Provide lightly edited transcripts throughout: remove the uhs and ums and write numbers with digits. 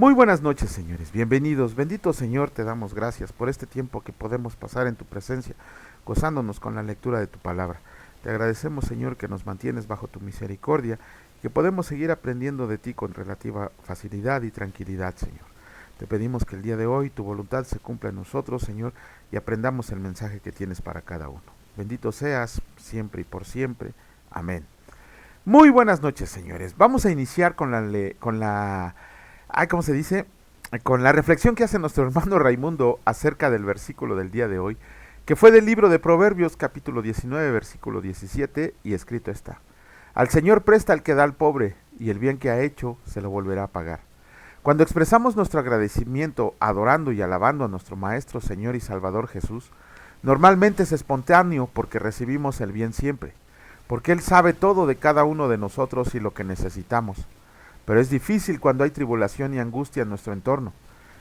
Muy buenas noches, señores. Bienvenidos. Bendito Señor, te damos gracias por este tiempo que podemos pasar en tu presencia, gozándonos con la lectura de tu palabra. Te agradecemos, Señor, que nos mantienes bajo tu misericordia y que podemos seguir aprendiendo de ti con relativa facilidad y tranquilidad, Señor. Te pedimos que el día de hoy tu voluntad se cumpla en nosotros, Señor, y aprendamos el mensaje que tienes para cada uno. Bendito seas siempre y por siempre. Amén. Muy buenas noches, señores. Vamos a iniciar ¿cómo se dice? Con la reflexión que hace nuestro hermano Raimundo acerca del versículo del día de hoy, que fue del libro de Proverbios, capítulo 19, versículo 17, y escrito está: Al Señor presta el que da al pobre, y el bien que ha hecho se lo volverá a pagar. Cuando expresamos nuestro agradecimiento adorando y alabando a nuestro Maestro, Señor y Salvador Jesús, normalmente es espontáneo porque recibimos el bien siempre, porque Él sabe todo de cada uno de nosotros y lo que necesitamos. Pero es difícil cuando hay tribulación y angustia en nuestro entorno.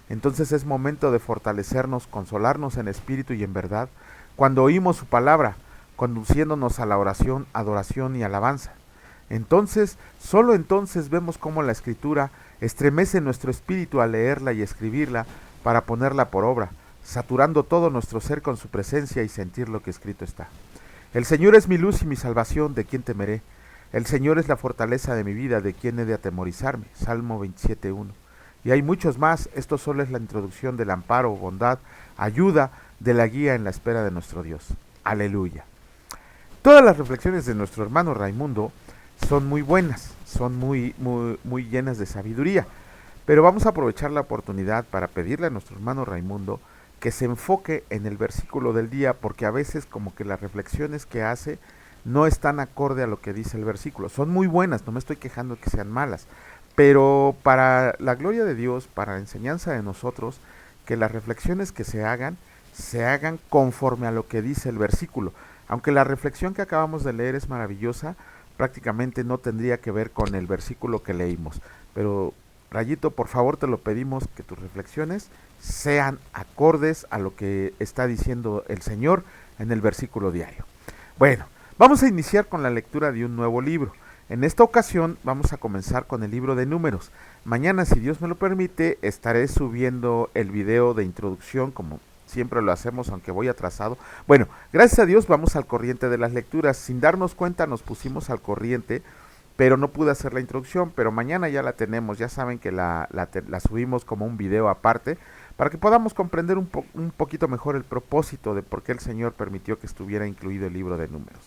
Entonces es momento de fortalecernos, consolarnos en espíritu y en verdad, cuando oímos su palabra, conduciéndonos a la oración, adoración y alabanza. Entonces, solo entonces vemos cómo la Escritura estremece nuestro espíritu al leerla y escribirla para ponerla por obra, saturando todo nuestro ser con su presencia y sentir lo que escrito está. El Señor es mi luz y mi salvación, ¿de quién temeré? El Señor es la fortaleza de mi vida, ¿de quién he de atemorizarme? Salmo 27:1. Y hay muchos más, esto solo es la introducción del amparo, bondad, ayuda, de la guía en la espera de nuestro Dios. Aleluya. Todas las reflexiones de nuestro hermano Raimundo son muy buenas, son muy llenas de sabiduría, pero vamos a aprovechar la oportunidad para pedirle a nuestro hermano Raimundo que se enfoque en el versículo del día, porque a veces como que las reflexiones que hace no están acorde a lo que dice el versículo. Son muy buenas, no me estoy quejando de que sean malas, pero para la gloria de Dios, para la enseñanza de nosotros, que las reflexiones que se hagan conforme a lo que dice el versículo. Aunque la reflexión que acabamos de leer es maravillosa, prácticamente no tendría que ver con el versículo que leímos. Pero, Rayito, por favor te lo pedimos, que tus reflexiones sean acordes a lo que está diciendo el Señor en el versículo diario. Bueno, vamos a iniciar con la lectura de un nuevo libro. En esta ocasión vamos a comenzar con el libro de Números. Mañana, si Dios me lo permite, estaré subiendo el video de introducción como siempre lo hacemos, aunque voy atrasado. Bueno, gracias a Dios vamos al corriente de las lecturas. Sin darnos cuenta nos pusimos al corriente, pero no pude hacer la introducción, pero mañana ya la tenemos. Ya saben que la subimos como un video aparte, para que podamos comprender un poquito mejor el propósito de por qué el Señor permitió que estuviera incluido el libro de Números.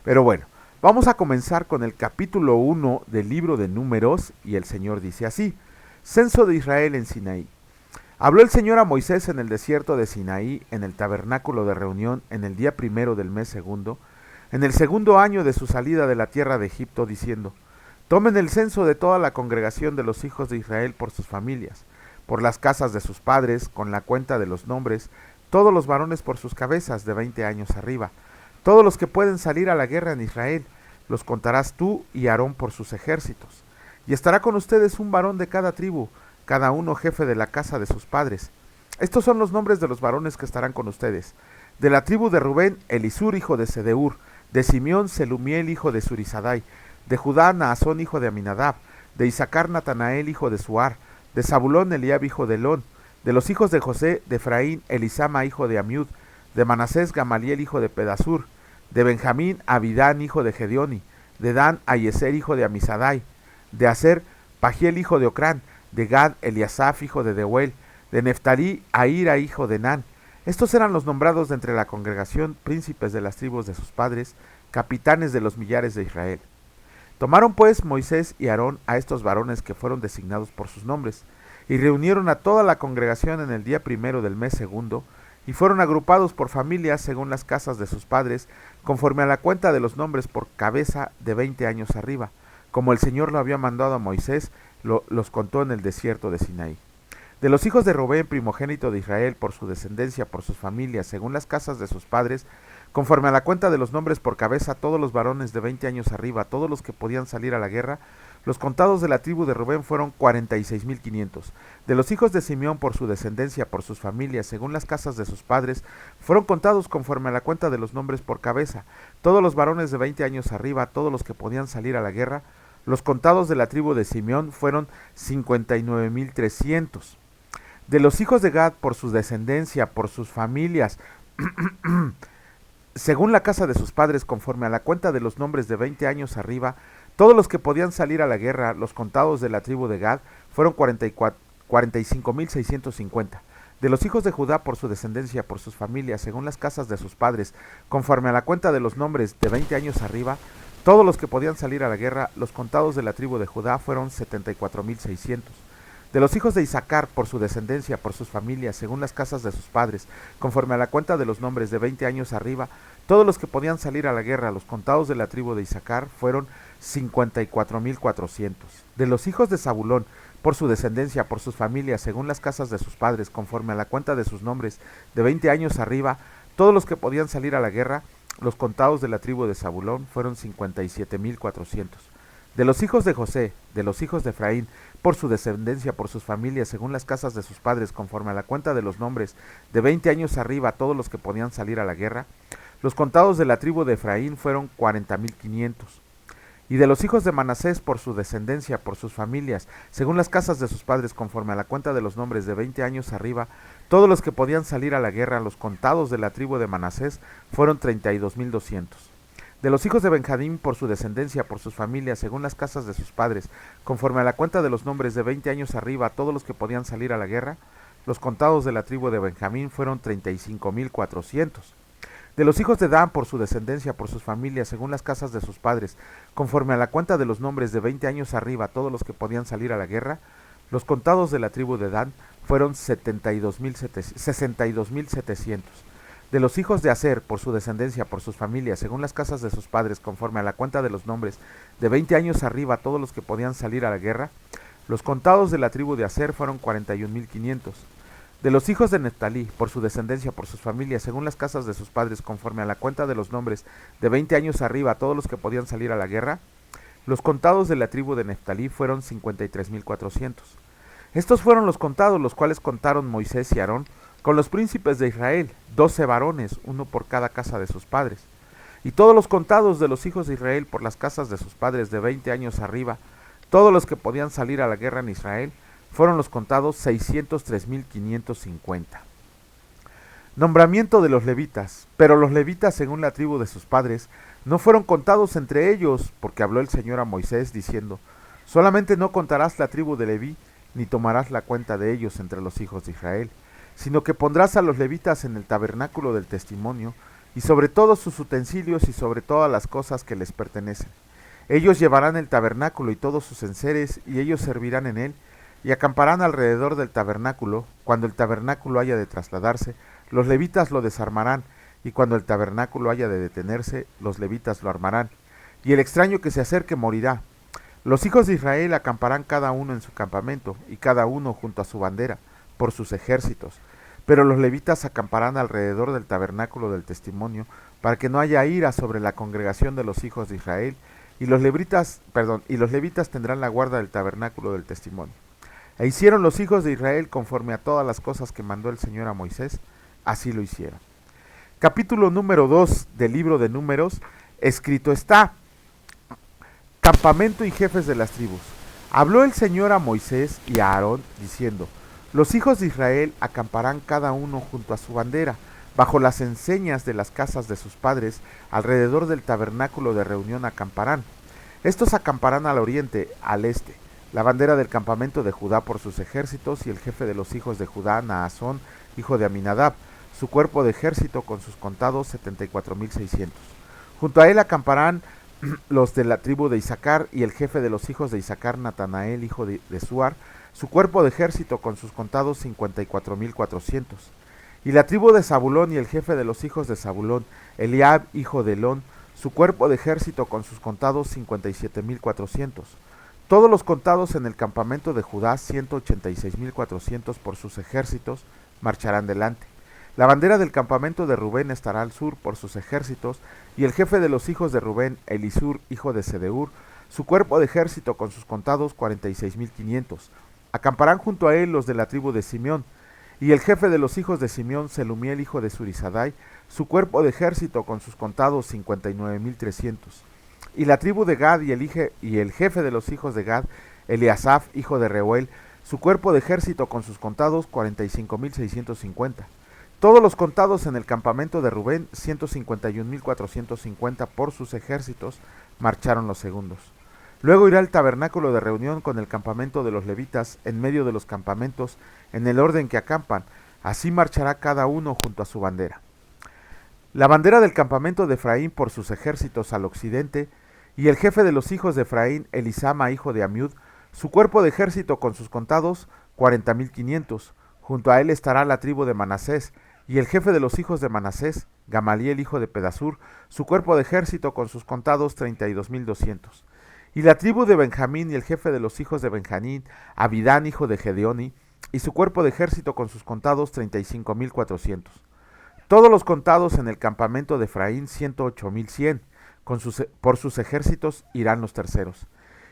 Pero bueno, vamos a comenzar con el capítulo 1 del libro de Números, y el Señor dice así: Censo de Israel en Sinaí. Habló el Señor a Moisés en el desierto de Sinaí, en el tabernáculo de reunión, en el día primero del mes segundo, en el segundo año de su salida de la tierra de Egipto, diciendo: Tomen el censo de toda la congregación de los hijos de Israel por sus familias, por las casas de sus padres, con la cuenta de los nombres, todos los varones por sus cabezas de 20 años arriba, todos los que pueden salir a la guerra en Israel, los contarás tú y Aarón por sus ejércitos. Y estará con ustedes un varón de cada tribu, cada uno jefe de la casa de sus padres. Estos son los nombres de los varones que estarán con ustedes. De la tribu de Rubén, Elisur, hijo de Sedeur; de Simeón, Selumiel, hijo de Surizadai; de Judá, Naasón, hijo de Aminadab; de Isaacar, Natanael, hijo de Suar; de Zabulón, Eliab, hijo de Elón; de los hijos de José, de Efraín, Elisama, hijo de Amiud; de Manasés, Gamaliel, hijo de Pedasur; de Benjamín, Abidán, hijo de Gedeoni; de Dan, Ayeser, hijo de Amisadai; de Aser, Pagiel, hijo de Ocrán; de Gad, Eliasaf, hijo de Deuel; de Neftalí, Ahira, hijo de Nan. Estos eran los nombrados de entre la congregación, príncipes de las tribus de sus padres, capitanes de los millares de Israel. Tomaron pues Moisés y Aarón a estos varones que fueron designados por sus nombres, y reunieron a toda la congregación en el día primero del mes segundo, y fueron agrupados por familias según las casas de sus padres, conforme a la cuenta de los nombres por cabeza de 20 años arriba, como el Señor lo había mandado a Moisés. Los contó en el desierto de Sinaí. De los hijos de Rubén, primogénito de Israel, por su descendencia, por sus familias, según las casas de sus padres, conforme a la cuenta de los nombres por cabeza, todos los varones de 20 años arriba, todos los que podían salir a la guerra, los contados de la tribu de Rubén fueron 46,500. De los hijos de Simeón, por su descendencia, por sus familias, según las casas de sus padres, fueron contados conforme a la cuenta de los nombres por cabeza, todos los varones de 20 años arriba, todos los que podían salir a la guerra, Los contados de la tribu de Simeón fueron 59,300. De los hijos de Gad, por su descendencia, por sus familias, según la casa de sus padres, conforme a la cuenta de los nombres de 20 años arriba, todos los que podían salir a la guerra, los contados de la tribu de Gad, fueron 45,650. De los hijos de Judá, por su descendencia, por sus familias, según las casas de sus padres, conforme a la cuenta de los nombres de 20 años arriba, todos los que podían salir a la guerra, los contados de la tribu de Judá, fueron 74,600. De los hijos de Isaacar, por su descendencia, por sus familias, según las casas de sus padres, conforme a la cuenta de los nombres de 20 años arriba, todos los que podían salir a la guerra, los contados de la tribu de Isaacar, fueron 54,400. De los hijos de Zabulón, por su descendencia, por sus familias, según las casas de sus padres, conforme a la cuenta de sus nombres, de 20 años arriba, todos los que podían salir a la guerra, los contados de la tribu de Zabulón, fueron 57,400. De los hijos de José, de los hijos de Efraín, por su descendencia, por sus familias, según las casas de sus padres, conforme a la cuenta de los nombres, de 20 años arriba, todos los que podían salir a la guerra, los contados de la tribu de Efraín fueron 40,500. Y de los hijos de Manasés, por su descendencia, por sus familias, según las casas de sus padres, conforme a la cuenta de los nombres de 20 años arriba, todos los que podían salir a la guerra, los contados de la tribu de Manasés, fueron 32,200. De los hijos de Benjamín, por su descendencia, por sus familias, según las casas de sus padres, conforme a la cuenta de los nombres de 20 años arriba, todos los que podían salir a la guerra, los contados de la tribu de Benjamín fueron 35,400. De los hijos de Dan, por su descendencia, por sus familias, según las casas de sus padres, conforme a la cuenta de los nombres de 20 años arriba, todos los que podían salir a la guerra, los contados de la tribu de Dan fueron 62,700. De los hijos de Aser, por su descendencia, por sus familias, según las casas de sus padres, conforme a la cuenta de los nombres, de 20 años arriba, todos los que podían salir a la guerra, los contados de la tribu de Aser fueron 41,500. De los hijos de Neftalí, por su descendencia, por sus familias, según las casas de sus padres, conforme a la cuenta de los nombres, de 20 años arriba, todos los que podían salir a la guerra, los contados de la tribu de Neftalí fueron 53,400. Estos fueron los contados, los cuales contaron Moisés y Aarón, con los príncipes de Israel, 12 varones, uno por cada casa de sus padres. Y todos los contados de los hijos de Israel por las casas de sus padres de 20 años arriba, todos los que podían salir a la guerra en Israel, fueron los contados 603,550. Nombramiento de los levitas. Pero los levitas, según la tribu de sus padres, no fueron contados entre ellos, porque habló el Señor a Moisés, diciendo: solamente no contarás la tribu de Leví, ni tomarás la cuenta de ellos entre los hijos de Israel, sino que pondrás a los levitas en el tabernáculo del testimonio, y sobre todos sus utensilios y sobre todas las cosas que les pertenecen. Ellos llevarán el tabernáculo y todos sus enseres, y ellos servirán en él, y acamparán alrededor del tabernáculo. Cuando el tabernáculo haya de trasladarse, los levitas lo desarmarán, y cuando el tabernáculo haya de detenerse, los levitas lo armarán, y el extraño que se acerque morirá. Los hijos de Israel acamparán cada uno en su campamento, y cada uno junto a su bandera, por sus ejércitos. Pero los levitas acamparán alrededor del tabernáculo del testimonio, para que no haya ira sobre la congregación de los hijos de Israel, y los levitas tendrán la guarda del tabernáculo del testimonio. E hicieron los hijos de Israel conforme a todas las cosas que mandó el Señor a Moisés, así lo hicieron. Capítulo número 2 del libro de Números. Escrito está: campamento y jefes de las tribus. Habló el Señor a Moisés y a Aarón, diciendo: los hijos de Israel acamparán cada uno junto a su bandera, bajo las enseñas de las casas de sus padres, alrededor del tabernáculo de reunión acamparán. Estos acamparán al oriente, al este. La bandera del campamento de Judá por sus ejércitos, y el jefe de los hijos de Judá, Naasón, hijo de Aminadab, su cuerpo de ejército con sus contados 74,600. Junto a él acamparán los de la tribu de Isaacar, y el jefe de los hijos de Isaacar, Natanael, hijo de Suar, su cuerpo de ejército con sus contados 54,400. Y la tribu de Zabulón, y el jefe de los hijos de Zabulón, Eliab, hijo de Elón, su cuerpo de ejército con sus contados 57,400. Todos los contados en el campamento de Judá, 186,400 por sus ejércitos, marcharán delante. La bandera del campamento de Rubén estará al sur por sus ejércitos, y el jefe de los hijos de Rubén, Elisur, hijo de Sedeur, su cuerpo de ejército con sus contados 46,500. Acamparán junto a él los de la tribu de Simeón, y el jefe de los hijos de Simeón, Selumiel, hijo de Surizadai, su cuerpo de ejército con sus contados 59,300. Y la tribu de Gad y el jefe de los hijos de Gad, Eliasaf, hijo de Reuel, su cuerpo de ejército con sus contados, 45,650. Todos los contados en el campamento de Rubén, 151,450 por sus ejércitos, marcharon los segundos. Luego irá el tabernáculo de reunión con el campamento de los levitas en medio de los campamentos, en el orden que acampan, así marchará cada uno junto a su bandera. La bandera del campamento de Efraín por sus ejércitos al occidente, y el jefe de los hijos de Efraín, Elisama, hijo de Amiud, su cuerpo de ejército con sus contados, 40,500. Junto a él estará la tribu de Manasés, y el jefe de los hijos de Manasés, Gamaliel, hijo de Pedasur, su cuerpo de ejército con sus contados, 32,200. Y la tribu de Benjamín y el jefe de los hijos de Benjamín, Abidán, hijo de Gedeoni, y su cuerpo de ejército con sus contados, 35,400. Todos los contados en el campamento de Efraín, 108,100. Por sus ejércitos irán los terceros.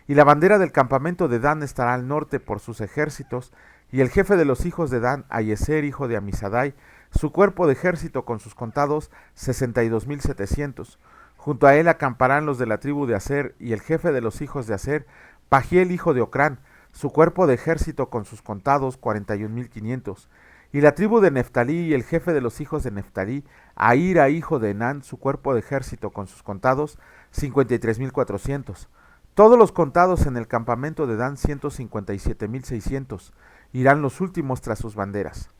Y la bandera del campamento de Dan estará al norte por sus ejércitos, y el jefe de los hijos de Dan, Ayeser, hijo de Amisadai, su cuerpo de ejército con sus contados, 62,700. Junto a él acamparán los de la tribu de Aser, y el jefe de los hijos de Aser, Pagiel, hijo de Ocrán, su cuerpo de ejército con sus contados, 41,500. Y la tribu de Neftalí y el jefe de los hijos de Neftalí, Ahira, hijo de Enán, su cuerpo de ejército con sus contados, 53,400. Todos los contados en el campamento de Dan, 157,600. Irán los últimos tras sus banderas.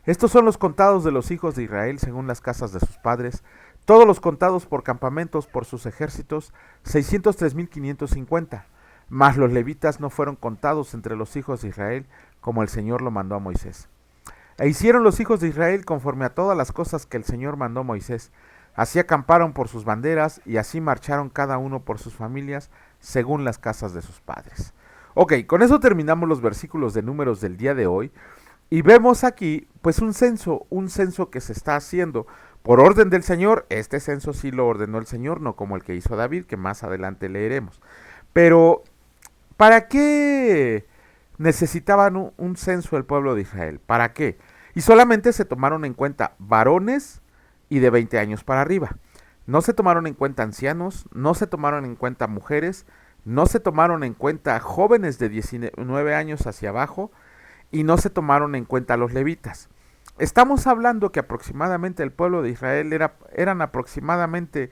Estos son los contados de los hijos de Israel según las casas de sus padres, todos los contados por campamentos por sus ejércitos, 603,550. Mas los levitas no fueron contados entre los hijos de Israel, como el Señor lo mandó a Moisés. E hicieron los hijos de Israel conforme a todas las cosas que el Señor mandó a Moisés. Así acamparon por sus banderas y así marcharon cada uno por sus familias según las casas de sus padres. Ok, con eso terminamos los versículos de Números del día de hoy. Y vemos aquí pues un censo que se está haciendo por orden del Señor. Este censo sí lo ordenó el Señor, no como el que hizo David, que más adelante leeremos. Pero, ¿para qué necesitaban un censo el pueblo de Israel? ¿Para qué? Y solamente se tomaron en cuenta varones y de 20 años para arriba. No se tomaron en cuenta ancianos, no se tomaron en cuenta mujeres, no se tomaron en cuenta jóvenes de 19 años hacia abajo y no se tomaron en cuenta los levitas. Estamos hablando que aproximadamente el pueblo de Israel eran aproximadamente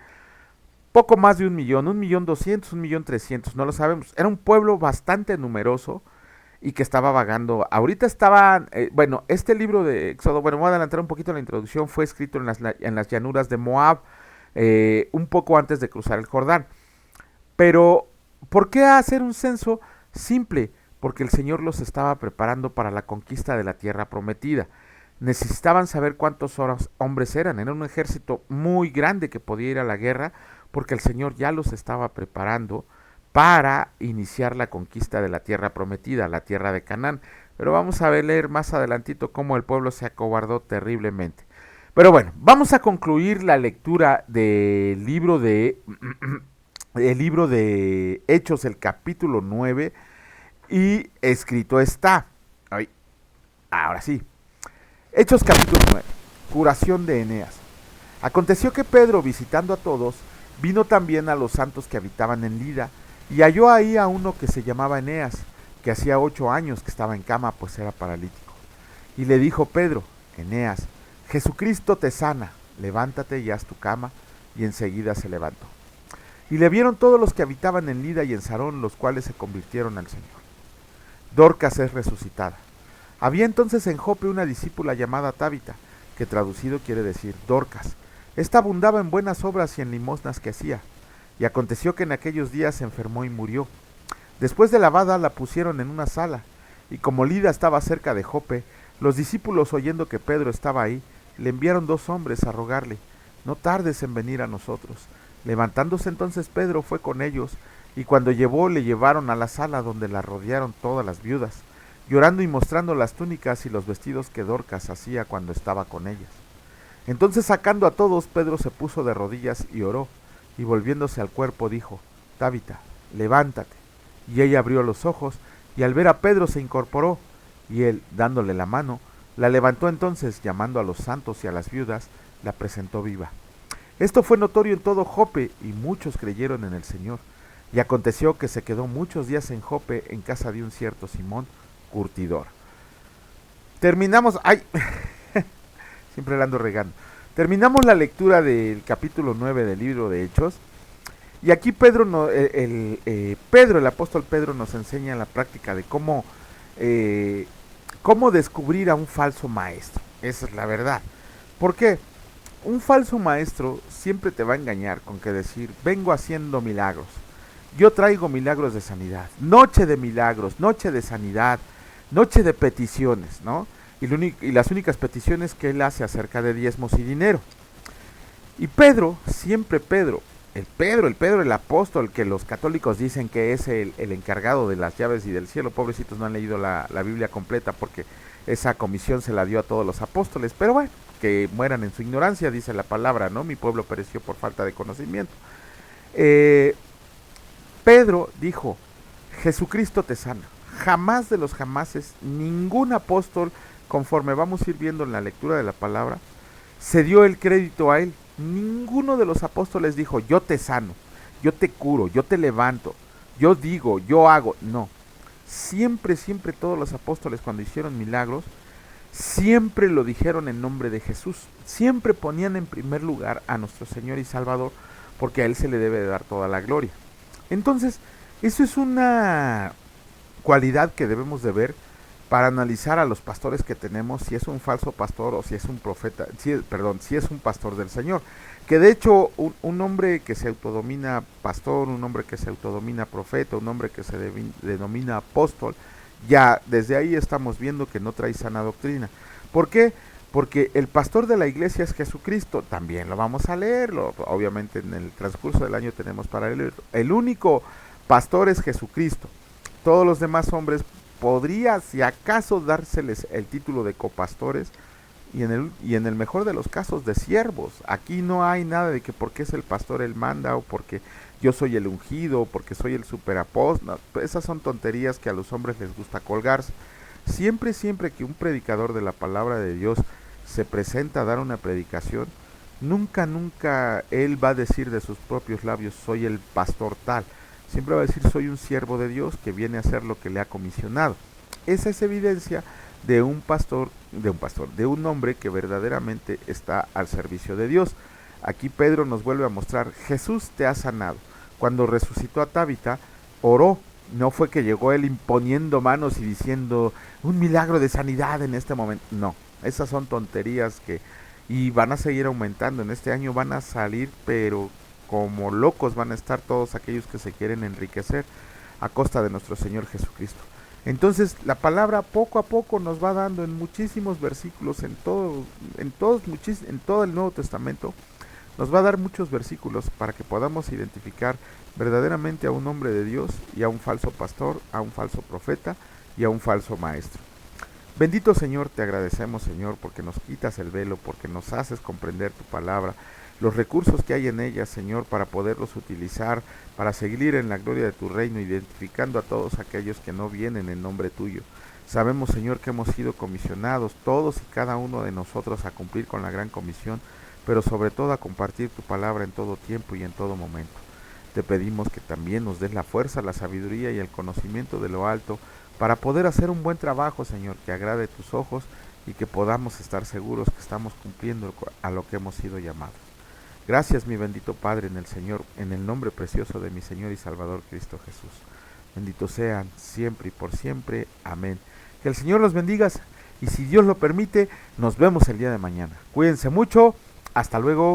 poco más de 1,000,000, 1,200,000, 1,300,000, no lo sabemos. Era un pueblo bastante numeroso y que estaba vagando. Ahorita estaban, este libro de Éxodo, voy a adelantar un poquito la introducción, fue escrito en las llanuras de Moab, un poco antes de cruzar el Jordán. Pero, ¿por qué hacer un censo? Simple, porque el Señor los estaba preparando para la conquista de la tierra prometida. Necesitaban saber cuántos hombres eran. Era un ejército muy grande que podía ir a la guerra, porque el Señor ya los estaba preparando para iniciar la conquista de la tierra prometida, la tierra de Canaán. Pero vamos a leer más adelantito cómo el pueblo se acobardó terriblemente. Pero bueno, vamos a concluir la lectura del libro de Hechos, el capítulo 9, y escrito está. Ahora sí. Hechos capítulo 9. Curación de Eneas. Aconteció que Pedro, visitando a todos, vino también a los santos que habitaban en Lida, y halló ahí a uno que se llamaba Eneas, que hacía 8 años que estaba en cama, pues era paralítico. Y le dijo Pedro: Eneas, Jesucristo te sana, levántate y haz tu cama. Y enseguida se levantó. Y le vieron todos los que habitaban en Lida y en Sarón, los cuales se convirtieron al Señor. Dorcas es resucitada. Había entonces en Jope una discípula llamada Tabita, que traducido quiere decir Dorcas. Esta abundaba en buenas obras y en limosnas que hacía. Y aconteció que en aquellos días se enfermó y murió. Después de lavada la pusieron en una sala, y como Lida estaba cerca de Jope, los discípulos, oyendo que Pedro estaba ahí, le enviaron 2 hombres a rogarle: no tardes en venir a nosotros. Levantándose entonces Pedro fue con ellos, y cuando le llevaron a la sala donde la rodearon todas las viudas, llorando y mostrando las túnicas y los vestidos que Dorcas hacía cuando estaba con ellas. Entonces, sacando a todos, Pedro se puso de rodillas y oró, y volviéndose al cuerpo dijo: Tabita, levántate. Y ella abrió los ojos, y al ver a Pedro se incorporó, y él, dándole la mano, la levantó. Entonces, llamando a los santos y a las viudas, la presentó viva. Esto fue notorio en todo Jope, y muchos creyeron en el Señor. Y aconteció que se quedó muchos días en Jope, en casa de un cierto Simón, curtidor. Terminamos, ay, siempre la ando regando. Terminamos la lectura del capítulo 9 del libro de Hechos. Y aquí Pedro, el apóstol Pedro nos enseña la práctica de cómo descubrir a un falso maestro. Esa es la verdad. ¿Por qué? Un falso maestro siempre te va a engañar con que decir, vengo haciendo milagros. Yo traigo milagros de sanidad. Noche de milagros, noche de sanidad, noche de peticiones, ¿no? Y las únicas peticiones que él hace acerca de diezmos y dinero. Y Pedro, siempre Pedro, el apóstol que los católicos dicen que es el encargado de las llaves y del cielo. Pobrecitos, no han leído la Biblia completa porque esa comisión se la dio a todos los apóstoles. Pero bueno, que mueran en su ignorancia, dice la palabra, ¿no? Mi pueblo pereció por falta de conocimiento. Pedro dijo, Jesucristo te sana. Jamás de los jamases, ningún apóstol, conforme vamos a ir viendo en la lectura de la palabra, se dio el crédito a él. Ninguno de los apóstoles dijo, yo te sano, yo te curo, yo te levanto, yo digo, yo hago. No, siempre todos los apóstoles cuando hicieron milagros, siempre lo dijeron en nombre de Jesús. Siempre ponían en primer lugar a nuestro Señor y Salvador, porque a Él se le debe de dar toda la gloria. Entonces, eso es una cualidad que debemos de ver para analizar a los pastores que tenemos, si es un falso pastor o si es un profeta, si es un pastor del Señor. Que de hecho un hombre que se autodomina pastor, un hombre que se autodomina profeta, un hombre que se denomina apóstol, ya desde ahí estamos viendo que no trae sana doctrina. ¿Por qué? Porque el pastor de la iglesia es Jesucristo. También lo vamos a leerlo, obviamente en el transcurso del año tenemos para leerlo. El único pastor es Jesucristo. Todos los demás hombres podría, si acaso, dárseles el título de copastores y en el mejor de los casos de siervos. Aquí no hay nada de que porque es el pastor él manda, o porque yo soy el ungido, o porque soy el superapóstol. No, esas son tonterías que a los hombres les gusta colgarse. Siempre que un predicador de la palabra de Dios se presenta a dar una predicación, nunca él va a decir de sus propios labios, soy el pastor tal. Siempre va a decir, soy un siervo de Dios que viene a hacer lo que le ha comisionado. Esa es evidencia de un hombre que verdaderamente está al servicio de Dios. Aquí Pedro nos vuelve a mostrar, Jesús te ha sanado. Cuando resucitó a Tabita, oró. No fue que llegó él imponiendo manos y diciendo, un milagro de sanidad en este momento. No, esas son tonterías y van a seguir aumentando. En este año van a salir, pero como locos van a estar todos aquellos que se quieren enriquecer a costa de nuestro Señor Jesucristo. Entonces la palabra poco a poco nos va dando en muchísimos versículos, en todo el Nuevo Testamento, nos va a dar muchos versículos para que podamos identificar verdaderamente a un hombre de Dios y a un falso pastor, a un falso profeta y a un falso maestro. Bendito Señor, te agradecemos, Señor, porque nos quitas el velo, porque nos haces comprender tu palabra, los recursos que hay en ella, Señor, para poderlos utilizar, para seguir en la gloria de tu reino, identificando a todos aquellos que no vienen en nombre tuyo. Sabemos, Señor, que hemos sido comisionados, todos y cada uno de nosotros, a cumplir con la gran comisión, pero sobre todo a compartir tu palabra en todo tiempo y en todo momento. Te pedimos que también nos des la fuerza, la sabiduría y el conocimiento de lo alto, para poder hacer un buen trabajo, Señor, que agrade tus ojos y que podamos estar seguros que estamos cumpliendo a lo que hemos sido llamados. Gracias, mi bendito Padre, en el Señor, en el nombre precioso de mi Señor y Salvador Cristo Jesús. Benditos sean siempre y por siempre. Amén. Que el Señor los bendiga y si Dios lo permite, nos vemos el día de mañana. Cuídense mucho. Hasta luego.